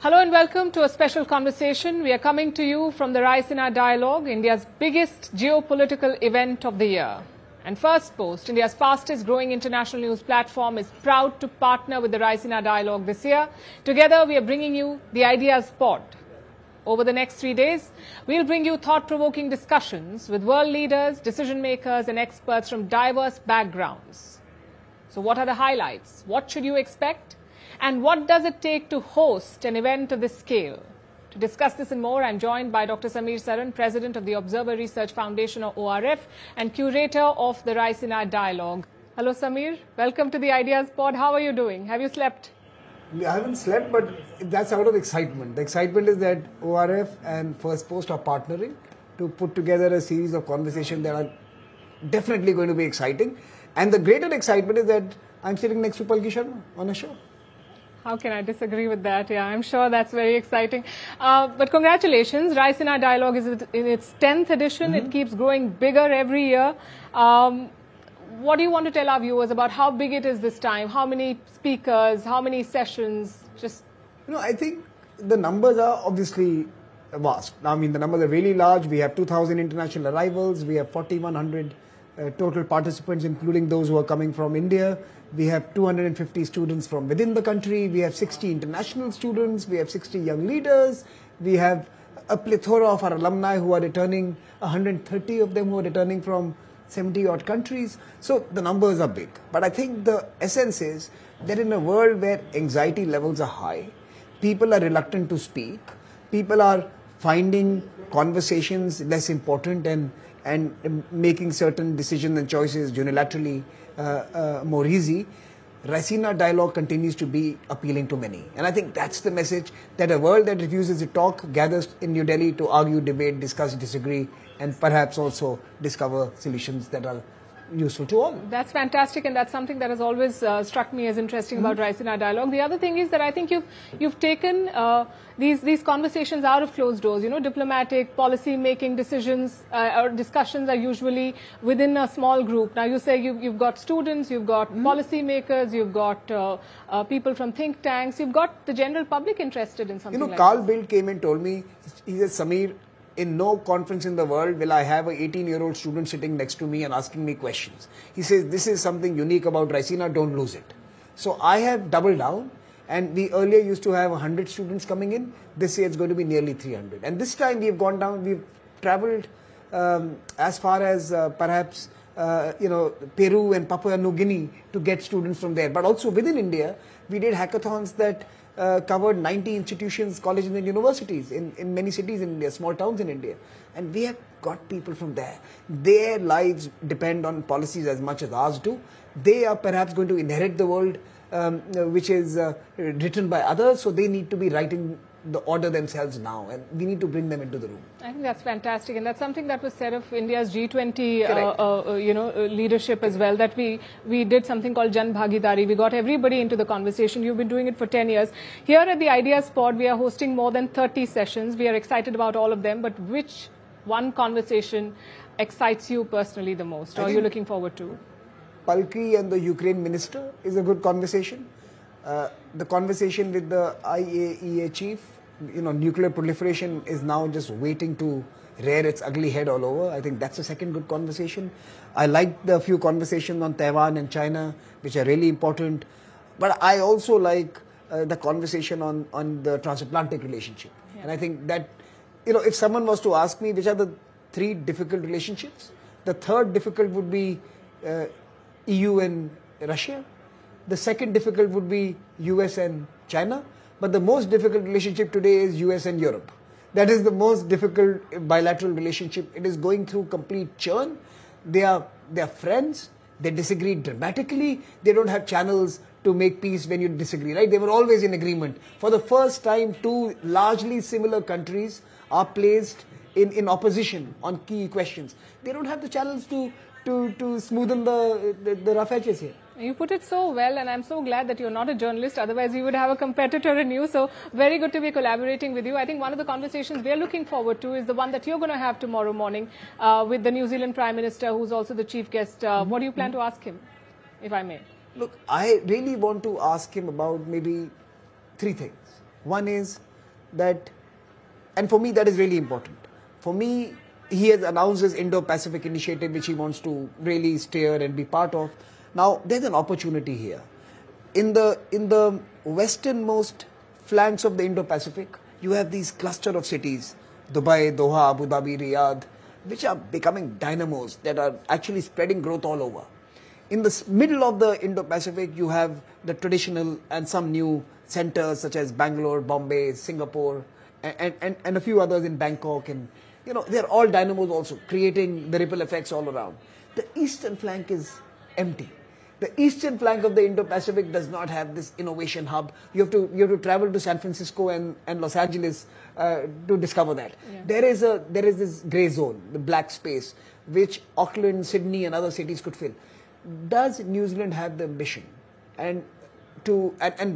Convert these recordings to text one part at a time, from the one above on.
Hello and welcome to a special conversation. We are coming to you from the Raisina Dialogue, India's biggest geopolitical event of the year. And Firstpost, India's fastest growing international news platform, is proud to partner with the Raisina Dialogue this year. Together, we are bringing you the Ideas Pod. Over the next 3 days, we'll bring you thought-provoking discussions with world leaders, decision makers and experts from diverse backgrounds. So what are the highlights? What should you expect? And what does it take to host an event of this scale? To discuss this and more, I'm joined by Dr. Samir Saran, President of the Observer Research Foundation, or ORF, and Curator of the Raisina Dialogue. Hello, Samir. Welcome to the Ideas Pod. How are you doing? Have you slept? I haven't slept, but that's out of excitement. The excitement is that ORF and Firstpost are partnering to put together a series of conversations that are definitely going to be exciting. And the greater excitement is that I'm sitting next to Palki Sharma on a show. How can I disagree with that? Yeah, I'm sure that's very exciting. But congratulations. Raisina Dialogue is in its 10th edition. It keeps growing bigger every year. What do you want to tell our viewers about how big it is this time? How many speakers? How many sessions? I think the numbers are obviously vast. I mean, the numbers are really large. We have 2,000 international arrivals. We have 4,100 total participants, including those who are coming from India. We have 250 students from within the country. We have 60 international students. We have 60 young leaders. We have a plethora of our alumni who are returning, 130 of them who are returning from 70 odd countries. So the numbers are big. But I think the essence is that in a world where anxiety levels are high, people are reluctant to speak, people are finding conversations less important and making certain decisions and choices unilaterally more easy, Raisina Dialogue continues to be appealing to many. And I think that's the message, that a world that refuses to talk gathers in New Delhi to argue, debate, discuss, disagree, and perhaps also discover solutions that are useful to all. That's fantastic, and that's something that has always struck me as interesting about Raisina Dialogue. The other thing is that I think you've taken these conversations out of closed doors. You know, diplomatic, policy-making decisions or discussions are usually within a small group. Now, you say you've got students, you've got policymakers, you've got people from think tanks, you've got the general public interested in something like this. Carl Bildt came and told me, he said, Samir, in no conference in the world will I have an 18-year-old student sitting next to me and asking me questions. He says, this is something unique about Raisina, don't lose it. So I have doubled down, and we earlier used to have 100 students coming in. This year it's going to be nearly 300. And this time we've gone down, we've traveled as far as perhaps Peru and Papua New Guinea to get students from there. But also within India, we did hackathons that covered 90 institutions, colleges and universities in many cities in India, small towns in India. And we have got people from there. Their lives depend on policies as much as ours do. They are perhaps going to inherit the world which is written by others, so they need to be writing the order themselves now, and we need to bring them into the room. I think that's fantastic, and that's something that was said of India's G20 leadership as well, that we did something called Jan Bhagidari. We got everybody into the conversation. You've been doing it for 10 years. Here at the Ideas Pod, we are hosting more than 30 sessions. We are excited about all of them, but which one conversation excites you personally the most, or are you looking forward to? Palki and the Ukraine minister is a good conversation. The conversation with the IAEA chief, nuclear proliferation is now just waiting to rear its ugly head all over. I think that's a second good conversation. I like the few conversations on Taiwan and China, which are really important. But I also like the conversation on the transatlantic relationship. Yeah. And I think that, if someone was to ask me which are the 3 difficult relationships, the third difficult would be EU and Russia. The second difficult would be US and China. But the most difficult relationship today is US and Europe. That is the most difficult bilateral relationship. It is going through complete churn. They are friends. They disagree dramatically. They don't have channels to make peace when you disagree, right? They were always in agreement. For the first time, 2 largely similar countries are placed in opposition on key questions. They don't have the channels to smoothen the rough edges here. You put it so well, and I'm so glad that you're not a journalist. Otherwise, we would have a competitor in you. So very good to be collaborating with you. I think one of the conversations we're looking forward to is the one that you're going to have tomorrow morning with the New Zealand Prime Minister, who's also the chief guest. What do you plan to ask him, if I may? Look, I really want to ask him about maybe 3 things. One is that, and for me that is really important. For me, he has announced his Indo-Pacific initiative, which he wants to really steer and be part of. Now, there's an opportunity here. In the westernmost flanks of the Indo-Pacific, you have these cluster of cities, Dubai, Doha, Abu Dhabi, Riyadh, which are becoming dynamos that are actually spreading growth all over. In the middle of the Indo-Pacific, you have the traditional and some new centers such as Bangalore, Bombay, Singapore, and a few others in Bangkok. And they're all dynamos also, creating the ripple effects all around. The eastern flank is empty. The eastern flank of the Indo-Pacific does not have this innovation hub. You have to travel to San Francisco and Los Angeles to discover that. Yeah. There is this grey zone, the black space, which Auckland, Sydney, and other cities could fill. Does New Zealand have the ambition? And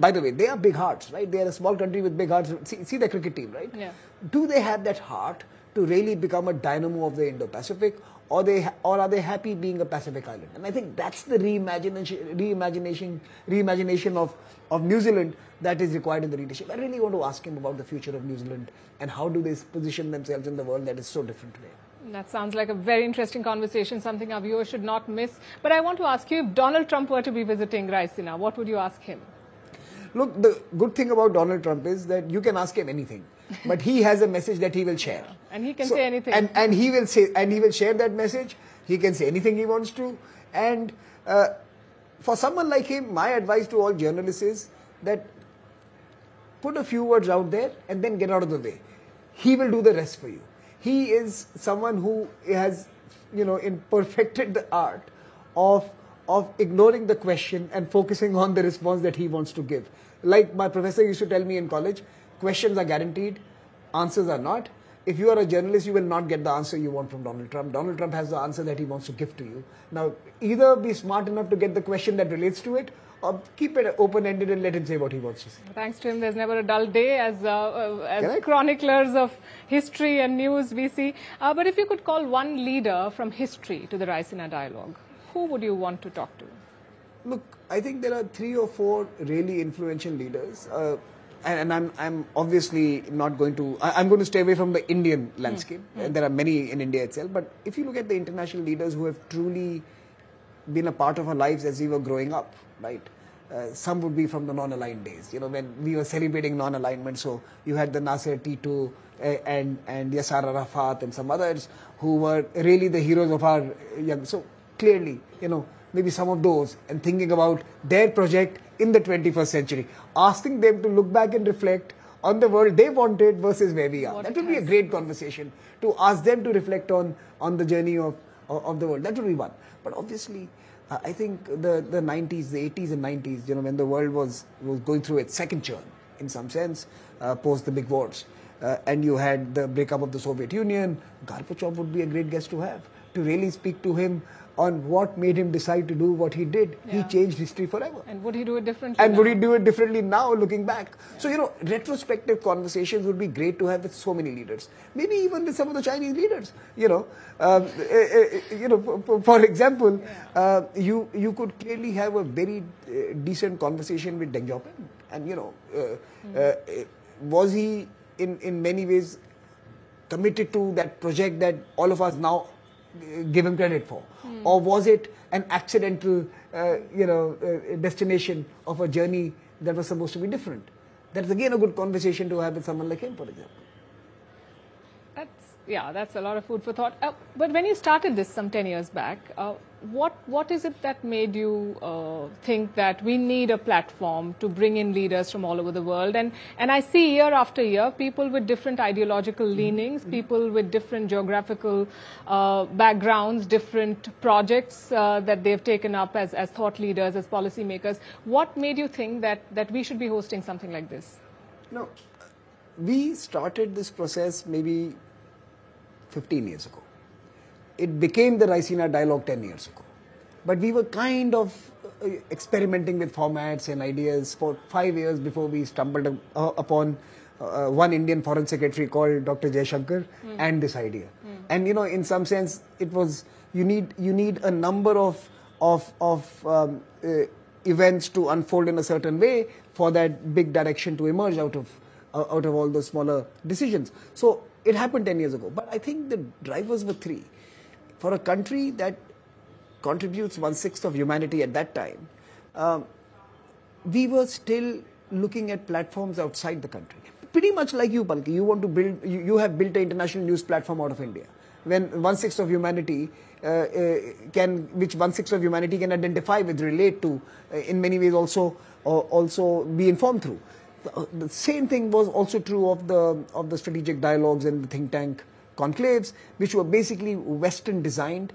by the way, they are big hearts, right? They are a small country with big hearts. See the cricket team, right? Yeah. Do they have that heart to really become a dynamo of the Indo-Pacific, or are they happy being a Pacific island? And I think that's the reimagination of New Zealand that is required in the leadership. I really want to ask him about the future of New Zealand and how do they position themselves in the world that is so different today. That sounds like a very interesting conversation, something our viewers should not miss. But I want to ask you, if Donald Trump were to be visiting Raisina, what would you ask him? Look, the good thing about Donald Trump is that you can ask him anything, but he has a message that he will share. Yeah, and he can say anything. And he will share that message. He can say anything he wants to. And for someone like him, my advice to all journalists is that put a few words out there and then get out of the way. He will do the rest for you. He is someone who has, perfected the art of ignoring the question and focusing on the response that he wants to give. Like my professor used to tell me in college, questions are guaranteed, answers are not. If you are a journalist, you will not get the answer you want from Donald Trump. Donald Trump has the answer that he wants to give to you. Now, either be smart enough to get the question that relates to it, or keep it open-ended and let him say what he wants to say. Thanks to him, there's never a dull day as chroniclers of history and news we see. But if you could call one leader from history to the Raisina Dialogue, who would you want to talk to? Look, I think there are 3 or 4 really influential leaders. And I'm obviously not going to, I'm going to stay away from the Indian landscape. And there are many in India itself. But if you look at the international leaders who have truly been a part of our lives as we were growing up, right? Some would be from the non-aligned days, when we were celebrating non-alignment. So you had the Nasser Tito and Yasser Arafat and some others who were really the heroes of our young. So clearly, maybe some of those, and thinking about their project in the 21st century, asking them to look back and reflect on the world they wanted versus where we are. That would be a great conversation, to ask them to reflect on the journey of the world. That would be one. But obviously, I think the 90s, the 80s and 90s, when the world was going through its second churn, in some sense, post the big wars, and you had the breakup of the Soviet Union, Gorbachev would be a great guest to have, to really speak to him on what made him decide to do what he did. Yeah. He changed history forever. And would he do it differently And now? Would he do it differently now, looking back? Yeah. So, retrospective conversations would be great to have with so many leaders. Maybe even with some of the Chinese leaders, for example, yeah. You could clearly have a very decent conversation with Deng Xiaoping. And, was he in many ways committed to that project that all of us now give him credit for? Or was it an accidental, destination of a journey that was supposed to be different? That's again a good conversation to have with someone like him, for example. That's a lot of food for thought. But when you started this some 10 years back, what is it that made you think that we need a platform to bring in leaders from all over the world? And I see year after year people with different ideological leanings, people with different geographical backgrounds, different projects that they've taken up as thought leaders, as policymakers. What made you think that we should be hosting something like this? No, we started this process maybe 15 years ago. It became the Raisina Dialogue 10 years ago. But we were kind of experimenting with formats and ideas for 5 years before we stumbled upon one Indian Foreign Secretary called Dr. Jaishankar and this idea. And in some sense, it was you need a number of events to unfold in a certain way for that big direction to emerge out of out of all those smaller decisions. So it happened 10 years ago. But I think the drivers were three. For a country that contributes 1/6 of humanity at that time, we were still looking at platforms outside the country. Pretty much like you, Palki, you want to build, you have built an international news platform out of India. When 1/6 of humanity which 1/6 of humanity can identify with, relate to, in many ways also be informed through. The same thing was also true of the strategic dialogues and the think tank conclaves, which were basically Western designed,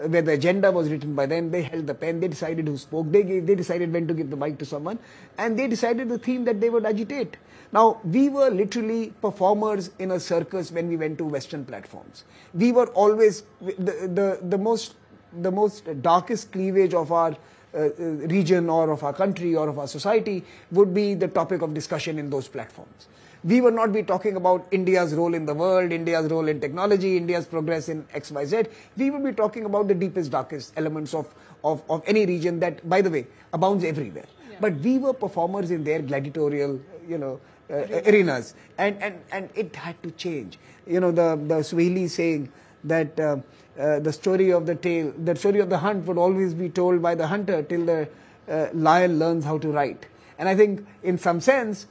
where the agenda was written by them. They held the pen, they decided who spoke, they decided when to give the mic to someone, and they decided the theme that they would agitate. Now, we were literally performers in a circus when we went to Western platforms. We were always, the most darkest cleavage of our region or of our country or of our society would be the topic of discussion in those platforms. We will not be talking about India's role in the world, India's role in technology, India's progress in XYZ. We will be talking about the deepest, darkest elements of any region that, by the way, abounds everywhere. Yeah. But we were performers in their gladiatorial, arenas, and it had to change. The Swahili saying that the story of the hunt would always be told by the hunter till the lion learns how to write. And I think, in some sense,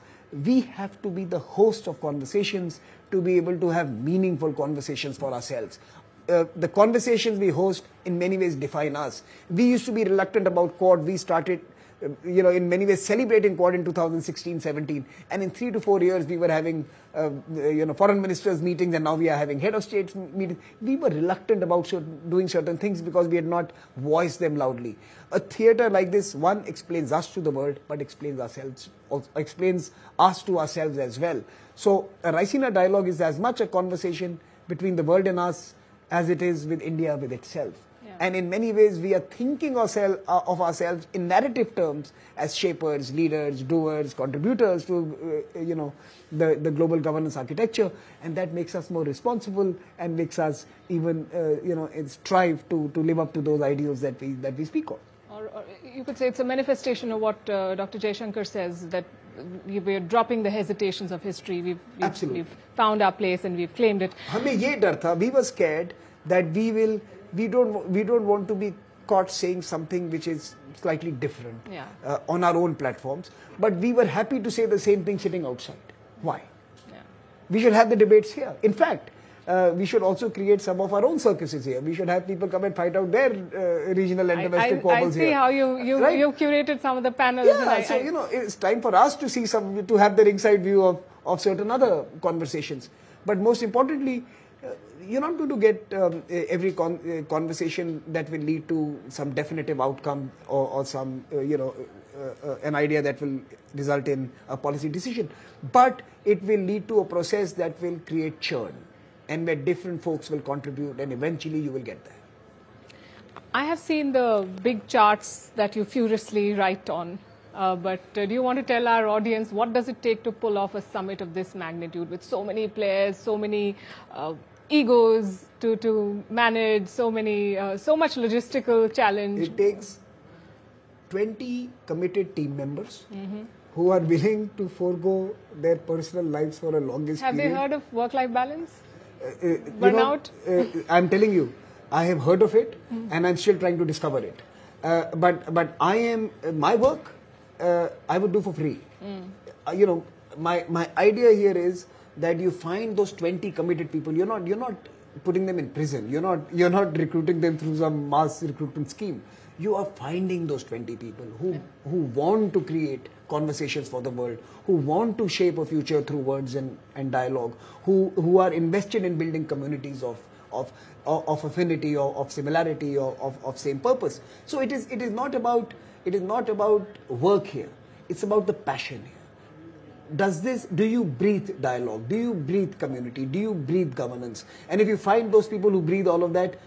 we have to be the host of conversations to be able to have meaningful conversations for ourselves. The conversations we host in many ways define us. We used to be reluctant about Quad. We started, in many ways celebrating Quad in 2016-17. And in 3 to 4 years, we were having, foreign ministers meetings, and now we are having head of states meetings. We were reluctant about doing certain things because we had not voiced them loudly. A theater like this, one, explains us to the world, but explains us to ourselves as well. So a Raisina dialogue is as much a conversation between the world and us as it is with India with itself. Yeah. And in many ways, we are thinking of ourselves in narrative terms as shapers, leaders, doers, contributors to, the global governance architecture, and that makes us more responsible and makes us even, strive to live up to those ideals that we speak of. Or you could say it's a manifestation of what Dr. Jaishankar says, that we're dropping the hesitations of history. We've found our place and we've claimed it. हमें ये डर था, we were scared that we don't want to be caught saying something which is slightly different on our own platforms, but we were happy to say the same thing sitting outside. Why? Yeah. We should have the debates here. In fact, we should also create some of our own circuses here. We should have people come and fight out their regional and domestic quabbles here. I see how you've curated some of the panels. Yeah, so it's time for us to see to have the ringside view of certain other conversations. But most importantly, you're not going to get every conversation that will lead to some definitive outcome or some, an idea that will result in a policy decision. But it will lead to a process that will create churn, and where different folks will contribute, and eventually you will get there. I have seen the big charts that you furiously write on, but do you want to tell our audience what does it take to pull off a summit of this magnitude with so many players, so many egos to manage, so much logistical challenge? It takes 20 committed team members who are willing to forego their personal lives for a longest period. Have they heard of work-life balance? Burnout? I'm telling you, I have heard of it, and I'm still trying to discover it. But my work, I would do for free. My idea here is that you find those 20 committed people. You're not putting them in prison. You're not recruiting them through some mass recruitment scheme. You are finding those 20 people who want to create conversations for the world, who want to shape a future through words and dialogue, who are invested in building communities of affinity or of similarity or of same purpose. So it is not about work here. It's about the passion here. Do you breathe dialogue? Do you breathe community? Do you breathe governance? And if you find those people who breathe all of that,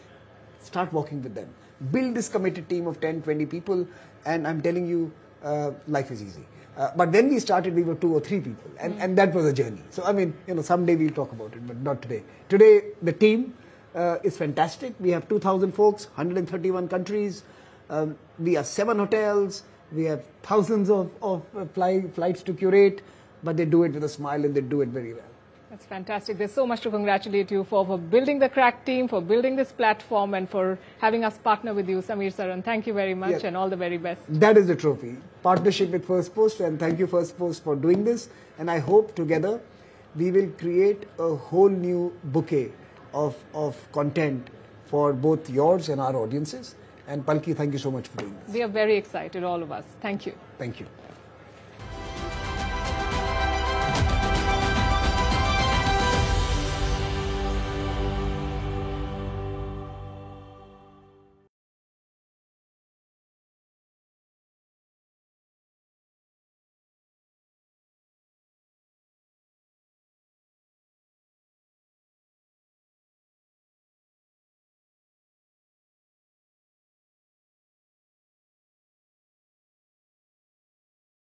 start working with them. Build this committed team of 10, 20 people, and I'm telling you, life is easy. But when we started, we were 2 or 3 people, and that was a journey. So, someday we'll talk about it, but not today. Today, the team is fantastic. We have 2,000 folks, 131 countries. We have 7 hotels. We have thousands of flights to curate. but they do it with a smile and they do it very well. That's fantastic. There's so much to congratulate you for building the crack team, for building this platform, and for having us partner with you, Samir Saran. Thank you very much, and all the very best. That is the trophy. Partnership with Firstpost, and thank you, Firstpost, for doing this. And I hope together we will create a whole new bouquet of content for both yours and our audiences. And Palki, thank you so much for doing this. We are very excited, all of us. Thank you. Thank you.